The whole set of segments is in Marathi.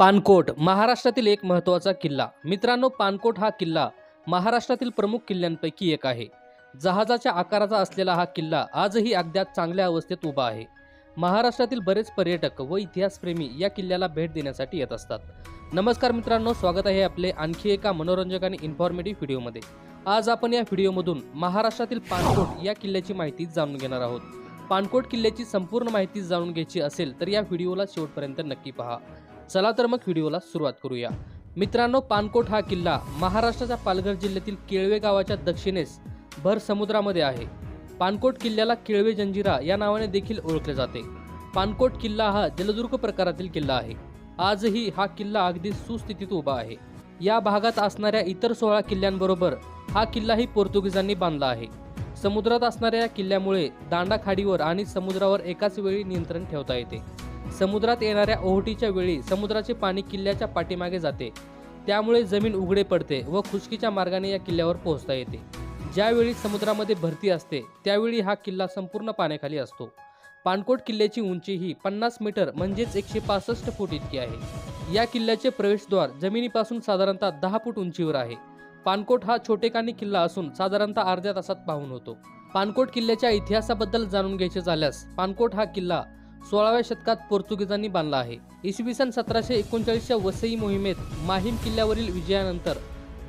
पानकोट महाराष्ट्रातील एक महत्त्वाचा किल्ला। मित्रांनो, पानकोट हा किल्ला महाराष्ट्रातील प्रमुख किल्ल्यांपैकी एक आहे। जहाजाच्या आकाराचा असलेला हा किल्ला आजही अद्याप चांगल्या अवस्थेत उभा आहे। महाराष्ट्रातील बरेच पर्यटक व इतिहासप्रेमी या किल्ल्याला भेट देण्यासाठी येत असतात। नमस्कार मित्रांनो, स्वागत आहे आपले आणखी एका मनोरंजक आणि इन्फॉर्मेटिव्ह व्हिडिओमध्ये। आज आपण या व्हिडिओमधून महाराष्ट्रातील पानकोट या किल्ल्याची माहिती जाणून घेणार आहोत। पानकोट किल्ल्याची संपूर्ण माहिती जाणून घ्यायची असेल तर या व्हिडिओला शेवटपर्यंत नक्की पहा। चला तर मग व्हिडिओला सुरुवात करूया। मित्रांनो, पानकोट हा किल्ला महाराष्ट्राच्या पालघर जिल्ह्यातील केळवे गावाच्या दक्षिणेस भर समुद्रामध्ये आहे। पानकोट किल्ल्याला केळवे जंजिरा या नावाने देखील ओळखले जाते। पानकोट किल्ला हा जलदुर्ग प्रकारातील किल्ला आहे। आजही हा किल्ला अगदी सुस्थितीत उभा आहे। या भागात असणाऱ्या इतर 16 किल्ल्यांबरोबर हा किल्लाही पोर्तुगीजांनी बांधला आहे। समुद्रात असणाऱ्या या किल्ल्यामुळे दांडा खाडीवर आणि समुद्रावर एकाच वेळी नियंत्रण ठेवता येते। समुद्रात येणाऱ्या ओहोटीच्या वेळी समुद्राचे पाणी किल्ल्याच्या पाठीमागे जाते, त्यामुळे जमीन उघडे पडते व खुशकीच्या मार्गाने या किल्ल्यावर पोहोचता येते। ज्यावेळी समुद्रामध्ये भरती असते त्यावेळी हा किल्ला संपूर्ण पाण्याखाली असतो। पानकोट किल्ल्याची उंची ही 50 मीटर म्हणजेच 165 फूट इतकी आहे। या किल्ल्याचे प्रवेशद्वार जमिनीपासून साधारणतः 10 फूट उंचीवर आहे। पानकोट हा छोटेखानी किल्ला असून साधारणतः अर्ध्या तासात पाहून होतो। पानकोट किल्ल्याच्या इतिहासाबद्दल जाणून घ्यायचे झाल्यास पानकोट हा किल्ला 16व्या शतकात पोर्तुगीजांनी बांधला आहे। इसवी सन 1739च्या वसई मोहिमेत माहीम किल्ल्यावरील विजयानंतर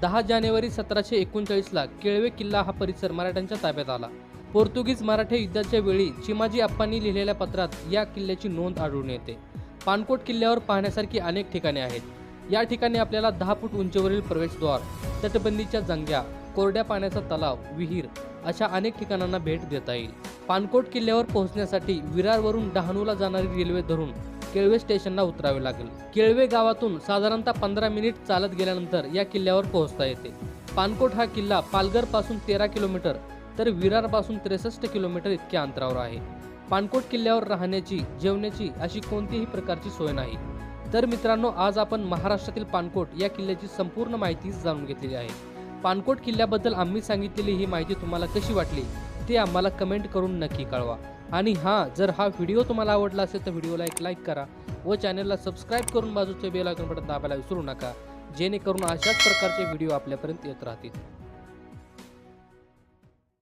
10 जानेवारी 1739ला केळवे किल्ला हा परिसर मराठ्यांच्या ताब्यात आला। पोर्तुगीज मराठे युद्धाच्या वेळी चिमाजी अप्पांनी लिहिलेल्या पत्रात या किल्ल्याची नोंद आढळून येते। पानकोट किल्ल्यावर पाहण्यासारखी अनेक ठिकाणे आहेत। या ठिकाणी आपल्याला 10 फूट उंचीवरील प्रवेशद्वार, तटबंदीच्या जंग्या, कोरड्या पाण्याचा तलाव, विहीर अशा अनेक ठिकाणांना भेट देता येईल। पानकोट किल्ल्यावर पोहोचण्यासाठी विरारवरून डहाणूला जाणारी रेल्वे धरून केळवे स्टेशनला उतरावे लागेल। केळवे गावातून साधारणतः 15 मिनिट चालत गेल्यानंतर या किल्ल्यावर पोहोचता येते। पानकोट हा किल्ला पालघर पासून 13 किलोमीटर तर विरार पासून 63 किलोमीटर इतक्या अंतरावर आहे। पानकोट किल्ल्यावर राहण्याची, जेवण्याची अशी कोणतीही प्रकारची सोय नाही। तर मित्रांनो, आज आपण महाराष्ट्रातील पानकोट या किल्ल्याची संपूर्ण माहिती जाणून घेतलेली आहे। पानकोट किल्ल्याबद्दल आम्ही सांगितलेली ही माहिती तुम्हाला कशी वाटली ते आम्हाला कमेंट करून नक्की कळवा। आणि जर हा व्हिडिओ तुम्हाला आवडला असेल तर व्हिडिओला एक लाईक करा व चॅनलला सबस्क्राईब करून बाजूचे बेल आयकॉन बटन दाबायला विसरू नका, जेणेकरून अशाच प्रकारचे व्हिडिओ आपल्यापर्यंत येत राहतील।